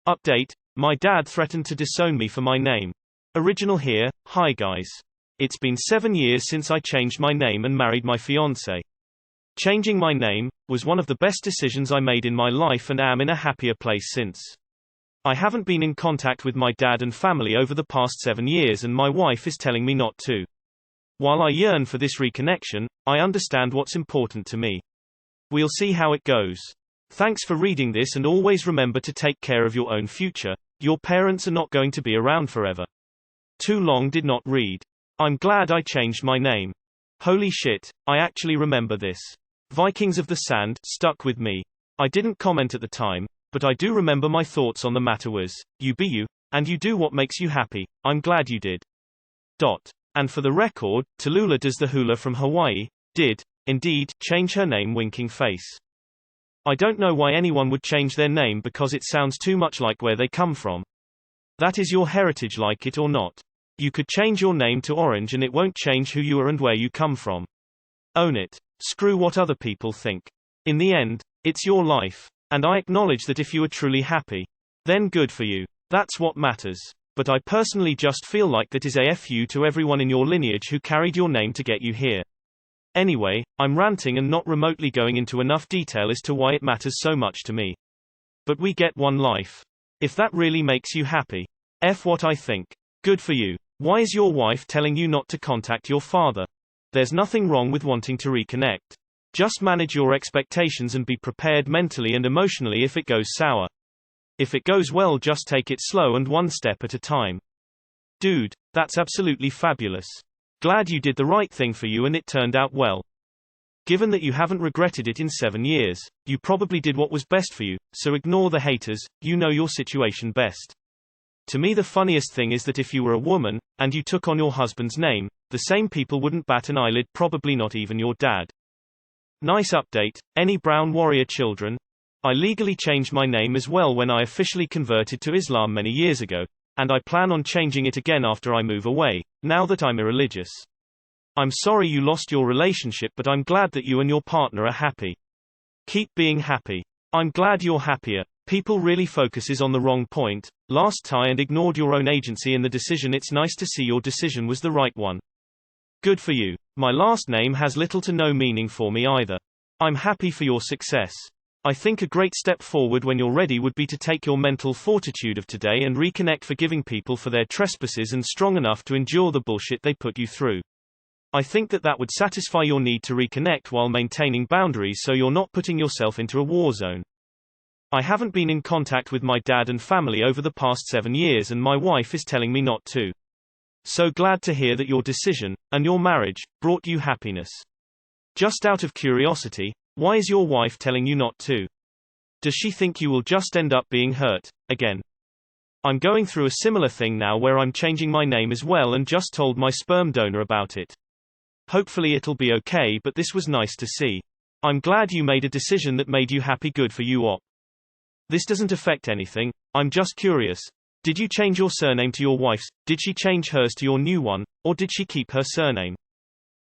Update: my dad threatened to disown me for my name. Original here. Hi guys. It's been 7 years since I changed my name and married my fiancée. Changing my name was one of the best decisions I made in my life and am in a happier place since. I haven't been in contact with my dad and family over the past 7 years and my wife is telling me not to. While I yearn for this reconnection, I understand what's important to me. We'll see how it goes. Thanks for reading this and always remember to take care of your own future. Your parents are not going to be around forever. Too long did not read. I'm glad I changed my name. Holy shit, I actually remember this. Vikings of the Sand stuck with me. I didn't comment at the time, but I do remember my thoughts on the matter was, you be you, and you do what makes you happy. I'm glad you did. And for the record, Tallulah does the hula from Hawaii, did, indeed, change her name winking face. I don't know why anyone would change their name because it sounds too much like where they come from. That is your heritage, like it or not. You could change your name to Orange and it won't change who you are and where you come from. Own it. Screw what other people think. In the end, it's your life. And I acknowledge that if you are truly happy, then good for you. That's what matters. But I personally just feel like that is a FU to everyone in your lineage who carried your name to get you here. Anyway, I'm ranting and not remotely going into enough detail as to why it matters so much to me. But we get one life. If that really makes you happy. F what I think. Good for you. Why is your wife telling you not to contact your father? There's nothing wrong with wanting to reconnect. Just manage your expectations and be prepared mentally and emotionally if it goes sour. If it goes well, just take it slow and one step at a time. Dude, that's absolutely fabulous. Glad you did the right thing for you and it turned out well. Given that you haven't regretted it in 7 years, you probably did what was best for you, so ignore the haters, you know your situation best. To me the funniest thing is that if you were a woman, and you took on your husband's name, the same people wouldn't bat an eyelid, probably not even your dad. Nice update. Any Brown Warrior children? I legally changed my name as well when I officially converted to Islam many years ago, and I plan on changing it again after I move away, now that I'm irreligious. I'm sorry you lost your relationship, but I'm glad that you and your partner are happy. Keep being happy. I'm glad you're happier. People really focuses on the wrong point, last tie, and ignored your own agency in the decision. It's nice to see your decision was the right one. Good for you. My last name has little to no meaning for me either. I'm happy for your success. I think a great step forward when you're ready would be to take your mental fortitude of today and reconnect, forgiving people for their trespasses and strong enough to endure the bullshit they put you through. I think that would satisfy your need to reconnect while maintaining boundaries so you're not putting yourself into a war zone. I haven't been in contact with my dad and family over the past 7 years and my wife is telling me not to. So glad to hear that your decision, and your marriage, brought you happiness. Just out of curiosity, why is your wife telling you not to? Does she think you will just end up being hurt again? I'm going through a similar thing now where I'm changing my name as well and just told my sperm donor about it. Hopefully it'll be okay, but this was nice to see. I'm glad you made a decision that made you happy. Good for you, op. This doesn't affect anything, I'm just curious. Did you change your surname to your wife's? Did she change hers to your new one, or did she keep her surname?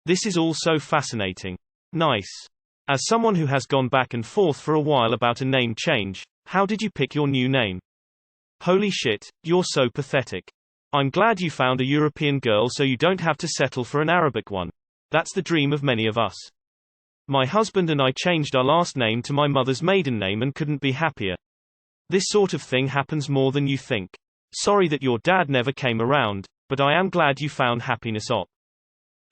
This is all so fascinating. Nice. As someone who has gone back and forth for a while about a name change, how did you pick your new name? Holy shit, you're so pathetic. I'm glad you found a European girl so you don't have to settle for an Arabic one. That's the dream of many of us. My husband and I changed our last name to my mother's maiden name and couldn't be happier. This sort of thing happens more than you think. Sorry that your dad never came around, but I am glad you found happiness, op.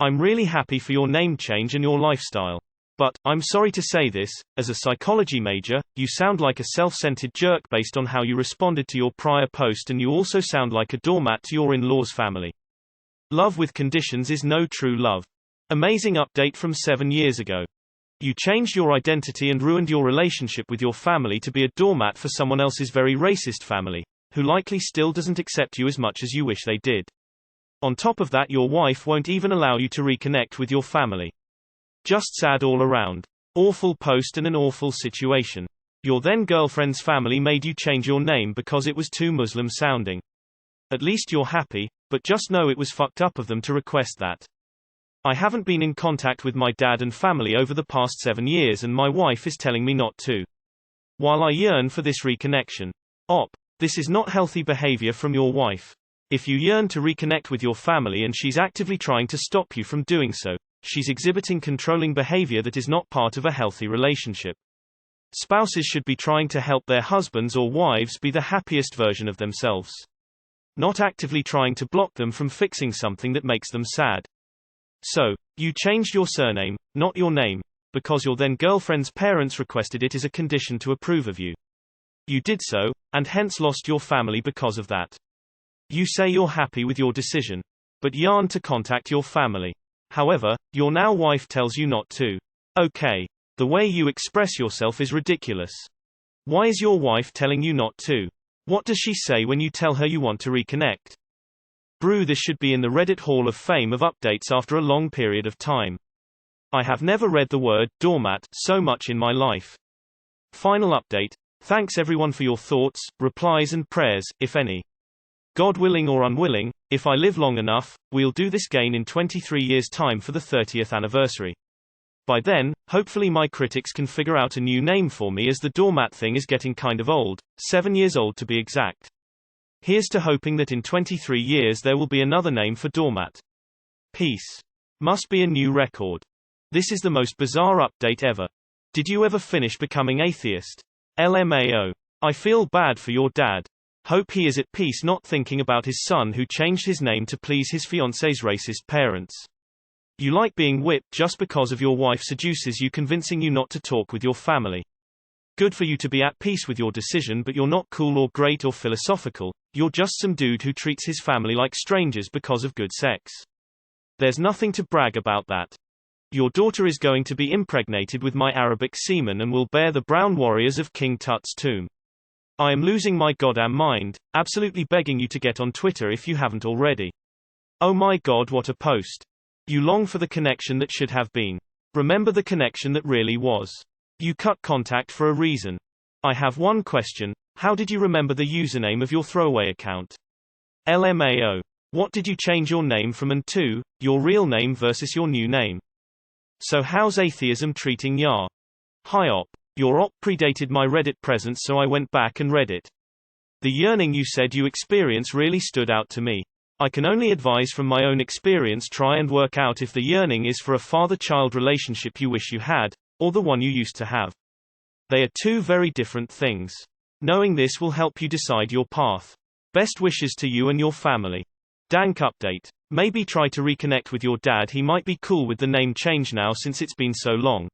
I'm really happy for your name change and your lifestyle. But, I'm sorry to say this, as a psychology major, you sound like a self-centered jerk based on how you responded to your prior post, and you also sound like a doormat to your in-laws' family. Love with conditions is no true love. Amazing update from 7 years ago. You changed your identity and ruined your relationship with your family to be a doormat for someone else's very racist family, who likely still doesn't accept you as much as you wish they did. On top of that, your wife won't even allow you to reconnect with your family. Just sad all around. Awful post and an awful situation. Your then girlfriend's family made you change your name because it was too Muslim sounding. At least you're happy, but just know it was fucked up of them to request that. I haven't been in contact with my dad and family over the past 7 years and my wife is telling me not to. While I yearn for this reconnection. Op. This is not healthy behavior from your wife. If you yearn to reconnect with your family and she's actively trying to stop you from doing so, she's exhibiting controlling behavior that is not part of a healthy relationship. Spouses should be trying to help their husbands or wives be the happiest version of themselves, not actively trying to block them from fixing something that makes them sad. So, you changed your surname, not your name, because your then girlfriend's parents requested it as a condition to approve of you. You did so, and hence lost your family because of that. You say you're happy with your decision, but yearn to contact your family. However, your now wife tells you not to. Okay. The way you express yourself is ridiculous. Why is your wife telling you not to? What does she say when you tell her you want to reconnect? This should be in the Reddit Hall of Fame of updates after a long period of time. I have never read the word doormat so much in my life. Final update. Thanks everyone for your thoughts, replies and prayers, if any. God willing or unwilling, if I live long enough, we'll do this again in 23 years' time for the 30th anniversary. By then, hopefully my critics can figure out a new name for me, as the doormat thing is getting kind of old, 7 years old to be exact. Here's to hoping that in 23 years there will be another name for doormat. Peace. Must be a new record. This is the most bizarre update ever. Did you ever finish becoming atheist? LMAO. I feel bad for your dad. Hope he is at peace not thinking about his son who changed his name to please his fiancé's racist parents. You like being whipped just because of your wife seduces you, convincing you not to talk with your family. Good for you to be at peace with your decision, but you're not cool or great or philosophical. You're just some dude who treats his family like strangers because of good sex. There's nothing to brag about that. Your daughter is going to be impregnated with my Arabic semen and will bear the brown warriors of King Tut's tomb. I am losing my goddamn mind, absolutely begging you to get on Twitter if you haven't already. Oh my god, what a post. You long for the connection that should have been. Remember the connection that really was. You cut contact for a reason. I have one question, how did you remember the username of your throwaway account? LMAO. What did you change your name from and to, your real name versus your new name? So how's atheism treating ya? Hi op. Your op predated my Reddit presence, so I went back and read it. The yearning you said you experience really stood out to me. I can only advise from my own experience, try and work out if the yearning is for a father-child relationship you wish you had, or the one you used to have. They are two very different things. Knowing this will help you decide your path. Best wishes to you and your family. Dank update. Maybe try to reconnect with your dad, he might be cool with the name change now since it's been so long.